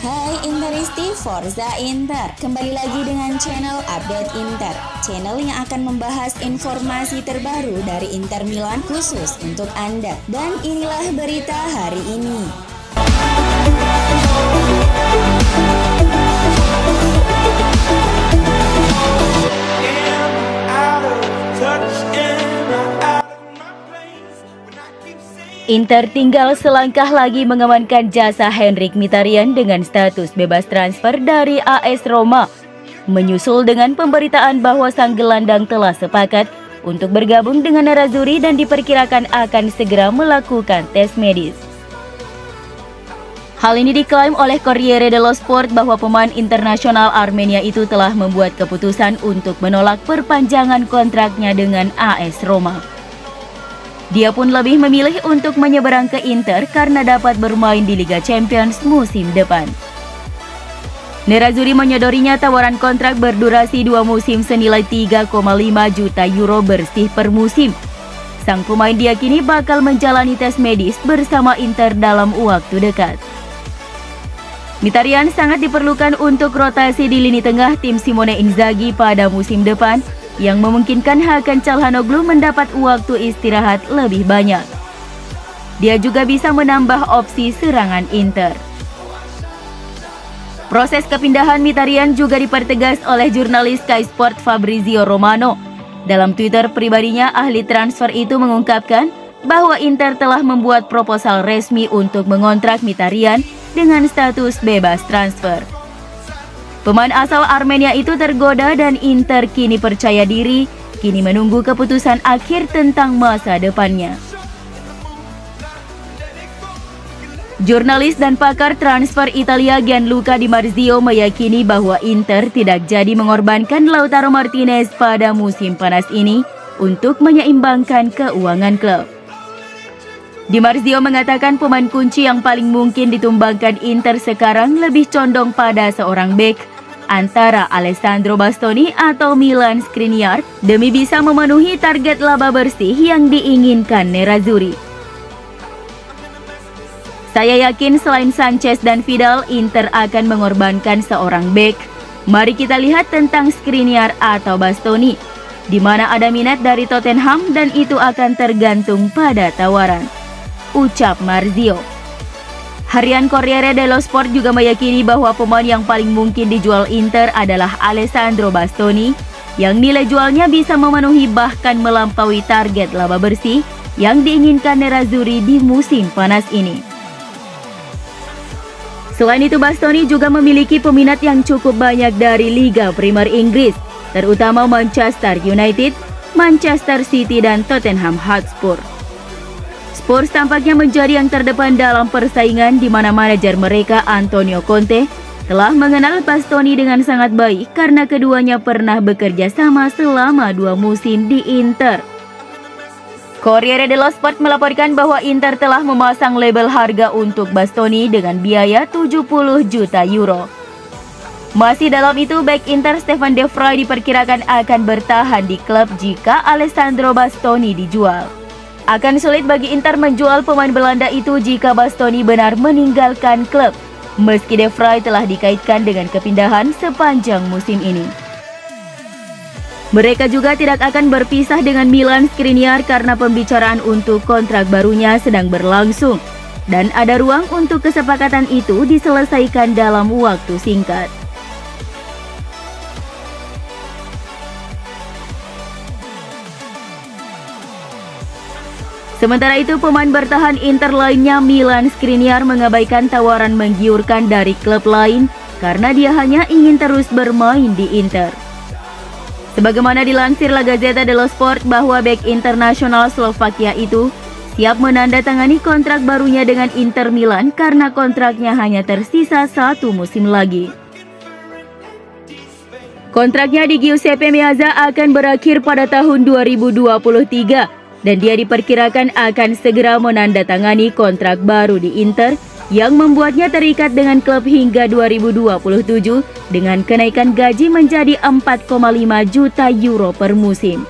Hai Interisti, Forza Inter. Kembali lagi dengan channel Update Inter, channel yang akan membahas informasi terbaru dari Inter Milan khusus untuk Anda. Dan inilah berita hari ini. Inter tinggal selangkah lagi mengamankan jasa Henrikh Mkhitaryan dengan status bebas transfer dari AS Roma. Menyusul dengan pemberitaan bahwa sang gelandang telah sepakat untuk bergabung dengan Nerazzurri dan diperkirakan akan segera melakukan tes medis. Hal ini diklaim oleh Corriere dello Sport bahwa pemain internasional Armenia itu telah membuat keputusan untuk menolak perpanjangan kontraknya dengan AS Roma. Dia pun lebih memilih untuk menyeberang ke Inter karena dapat bermain di Liga Champions musim depan. Nerazzurri menyodorinya tawaran kontrak berdurasi 2 musim senilai 3,5 juta euro bersih per musim. Sang pemain diyakini bakal menjalani tes medis bersama Inter dalam waktu dekat. Mkhitaryan sangat diperlukan untuk rotasi di lini tengah tim Simone Inzaghi pada musim depan, yang memungkinkan Hakan Çalhanoğlu mendapat waktu istirahat lebih banyak. Dia juga bisa menambah opsi serangan Inter. Proses kepindahan Mkhitaryan juga dipertegas oleh jurnalis Sky Sport Fabrizio Romano. Dalam Twitter pribadinya, ahli transfer itu mengungkapkan bahwa Inter telah membuat proposal resmi untuk mengontrak Mkhitaryan dengan status bebas transfer. Pemain asal Armenia itu tergoda dan Inter kini percaya diri, kini menunggu keputusan akhir tentang masa depannya. Jurnalis dan pakar transfer Italia Gianluca Di Marzio meyakini bahwa Inter tidak jadi mengorbankan Lautaro Martinez pada musim panas ini untuk menyeimbangkan keuangan klub. Di Marzio mengatakan pemain kunci yang paling mungkin ditumbangkan Inter sekarang lebih condong pada seorang bek antara Alessandro Bastoni atau Milan Skriniar demi bisa memenuhi target laba bersih yang diinginkan Nerazzurri. Saya yakin selain Sanchez dan Vidal, Inter akan mengorbankan seorang bek. Mari kita lihat tentang Skriniar atau Bastoni, di mana ada minat dari Tottenham dan itu akan tergantung pada tawaran, ucap Marzio. Harian Corriere dello Sport juga meyakini bahwa pemain yang paling mungkin dijual Inter adalah Alessandro Bastoni, yang nilai jualnya bisa memenuhi bahkan melampaui target laba bersih yang diinginkan Nerazzurri di musim panas ini. Selain itu, Bastoni juga memiliki peminat yang cukup banyak dari Liga Primer Inggris, terutama Manchester United, Manchester City, dan Tottenham Hotspur. Spurs tampaknya menjadi yang terdepan dalam persaingan, di mana manajer mereka Antonio Conte telah mengenal Bastoni dengan sangat baik karena keduanya pernah bekerja sama selama 2 musim di Inter. Corriere dello Sport melaporkan bahwa Inter telah memasang label harga untuk Bastoni dengan biaya 70 juta euro. Masih dalam itu, bek Inter Stefan De Vrij diperkirakan akan bertahan di klub jika Alessandro Bastoni dijual. Akan sulit bagi Inter menjual pemain Belanda itu jika Bastoni benar meninggalkan klub, meski De Vrij telah dikaitkan dengan kepindahan sepanjang musim ini. Mereka juga tidak akan berpisah dengan Milan Skriniar karena pembicaraan untuk kontrak barunya sedang berlangsung, dan ada ruang untuk kesepakatan itu diselesaikan dalam waktu singkat. Sementara itu, pemain bertahan Inter lainnya Milan Skriniar mengabaikan tawaran menggiurkan dari klub lain karena dia hanya ingin terus bermain di Inter. Sebagaimana dilansir La Gazzetta dello Sport bahwa bek internasional Slovakia itu siap menandatangani kontrak barunya dengan Inter Milan karena kontraknya hanya tersisa 1 musim lagi. Kontraknya di Giuseppe Meazza akan berakhir pada tahun 2023. Dan dia diperkirakan akan segera menandatangani kontrak baru di Inter yang membuatnya terikat dengan klub hingga 2027 dengan kenaikan gaji menjadi 4,5 juta euro per musim.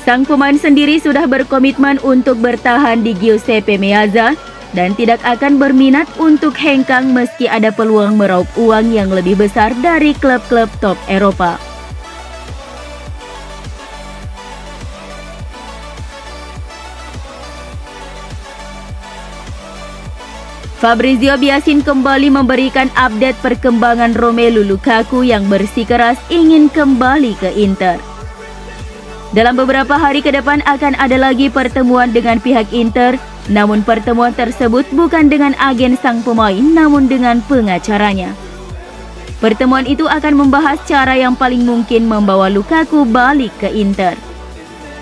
Sang pemain sendiri sudah berkomitmen untuk bertahan di Giuseppe Meazza dan tidak akan berminat untuk hengkang meski ada peluang meraup uang yang lebih besar dari klub-klub top Eropa. Fabrizio Biasin kembali memberikan update perkembangan Romelu Lukaku yang bersikeras ingin kembali ke Inter. Dalam beberapa hari ke depan akan ada lagi pertemuan dengan pihak Inter, namun pertemuan tersebut bukan dengan agen sang pemain, namun dengan pengacaranya. Pertemuan itu akan membahas cara yang paling mungkin membawa Lukaku balik ke Inter.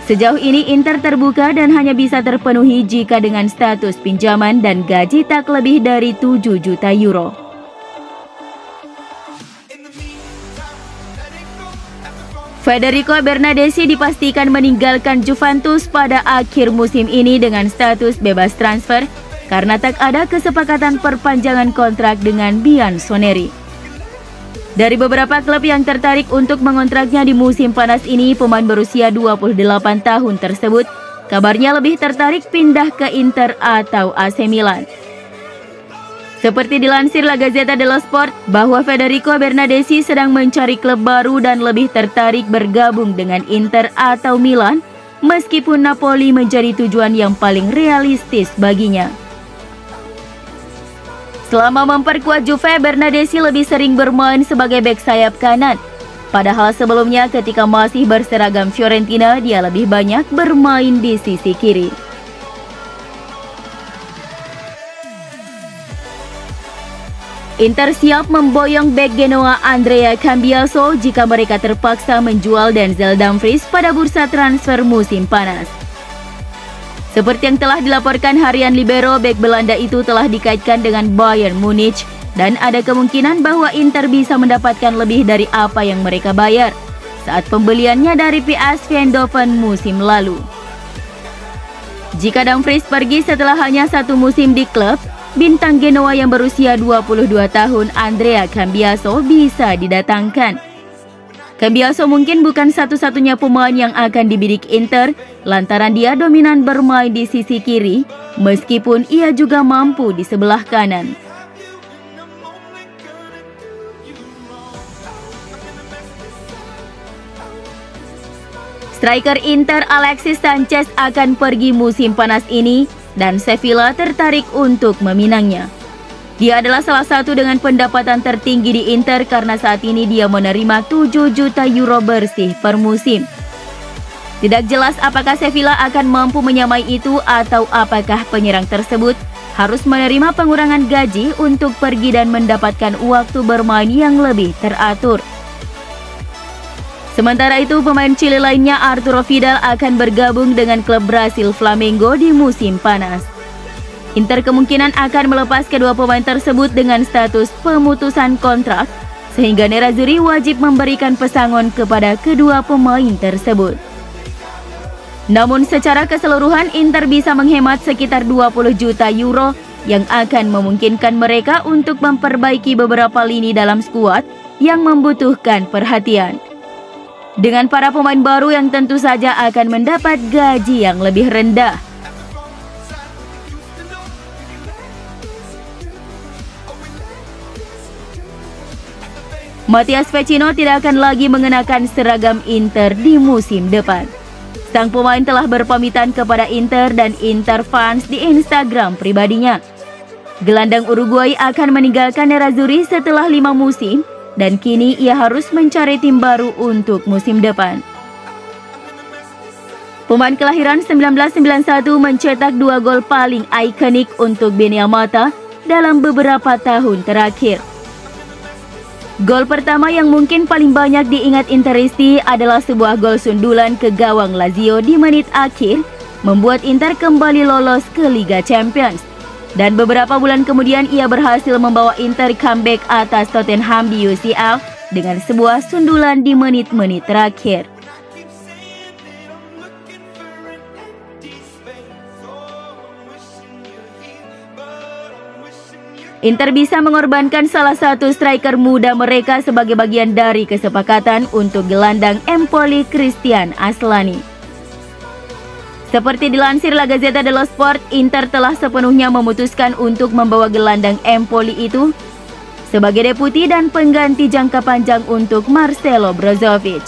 Sejauh ini Inter terbuka dan hanya bisa terpenuhi jika dengan status pinjaman dan gaji tak lebih dari 7 juta euro. Federico Bernardeschi dipastikan meninggalkan Juventus pada akhir musim ini dengan status bebas transfer karena tak ada kesepakatan perpanjangan kontrak dengan Bianconeri. Dari beberapa klub yang tertarik untuk mengontraknya di musim panas ini, pemain berusia 28 tahun tersebut kabarnya lebih tertarik pindah ke Inter atau AC Milan. Seperti dilansir La Gazzetta dello Sport bahwa Federico Bernardeschi sedang mencari klub baru dan lebih tertarik bergabung dengan Inter atau Milan, meskipun Napoli menjadi tujuan yang paling realistis baginya. Selama memperkuat Juve, Bernardeschi lebih sering bermain sebagai bek sayap kanan. Padahal sebelumnya ketika masih berseragam Fiorentina, dia lebih banyak bermain di sisi kiri. Inter siap memboyong bek Genoa Andrea Cambiaso jika mereka terpaksa menjual Denzel Dumfries pada bursa transfer musim panas. Seperti yang telah dilaporkan harian Libero, bek Belanda itu telah dikaitkan dengan Bayern Munich dan ada kemungkinan bahwa Inter bisa mendapatkan lebih dari apa yang mereka bayar saat pembeliannya dari PSV Eindhoven musim lalu. Jika Dumfries pergi setelah hanya 1 musim di klub, bintang Genoa yang berusia 22 tahun Andrea Cambiaso bisa didatangkan. Cambiaso mungkin bukan satu-satunya pemain yang akan dibidik Inter lantaran dia dominan bermain di sisi kiri meskipun ia juga mampu di sebelah kanan. Striker Inter Alexis Sanchez akan pergi musim panas ini dan Sevilla tertarik untuk meminangnya. Dia adalah salah satu dengan pendapatan tertinggi di Inter karena saat ini dia menerima 7 juta euro bersih per musim. Tidak jelas apakah Sevilla akan mampu menyamai itu atau apakah penyerang tersebut harus menerima pengurangan gaji untuk pergi dan mendapatkan waktu bermain yang lebih teratur. Sementara itu, pemain Chile lainnya Arturo Vidal akan bergabung dengan klub Brasil Flamengo di musim panas. Inter kemungkinan akan melepas kedua pemain tersebut dengan status pemutusan kontrak, sehingga Nerazzurri wajib memberikan pesangon kepada kedua pemain tersebut. Namun secara keseluruhan Inter bisa menghemat sekitar 20 juta euro yang akan memungkinkan mereka untuk memperbaiki beberapa lini dalam skuad yang membutuhkan perhatian. Dengan para pemain baru yang tentu saja akan mendapat gaji yang lebih rendah. Matthias Vecino tidak akan lagi mengenakan seragam Inter di musim depan. Sang pemain telah berpamitan kepada Inter dan Inter fans di Instagram pribadinya. Gelandang Uruguay akan meninggalkan Nerazzurri setelah 5 musim dan kini ia harus mencari tim baru untuk musim depan. Pemain kelahiran 1991 mencetak 2 gol paling ikonik untuk Beniamata dalam beberapa tahun terakhir. Gol pertama yang mungkin paling banyak diingat Interisti adalah sebuah gol sundulan ke gawang Lazio di menit akhir, membuat Inter kembali lolos ke Liga Champions. Dan beberapa bulan kemudian ia berhasil membawa Inter comeback atas Tottenham di UCL dengan sebuah sundulan di menit-menit terakhir. Inter bisa mengorbankan salah satu striker muda mereka sebagai bagian dari kesepakatan untuk gelandang Empoli Christian Aslani. Seperti dilansir La Gazzetta dello Sport, Inter telah sepenuhnya memutuskan untuk membawa gelandang Empoli itu sebagai deputi dan pengganti jangka panjang untuk Marcelo Brozovic.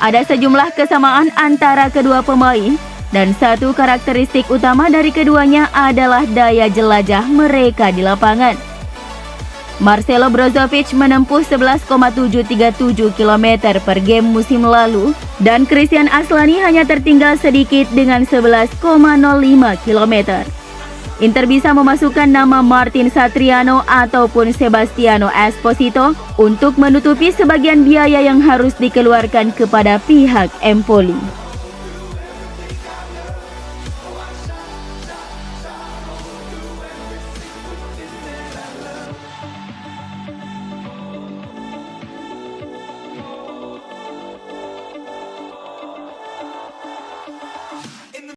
Ada sejumlah kesamaan antara kedua pemain dan satu karakteristik utama dari keduanya adalah daya jelajah mereka di lapangan. Marcelo Brozovic menempuh 11,737 km per game musim lalu dan Christian Aslani hanya tertinggal sedikit dengan 11,05 km. Inter bisa memasukkan nama Martin Satriano ataupun Sebastiano Esposito untuk menutupi sebagian biaya yang harus dikeluarkan kepada pihak Empoli.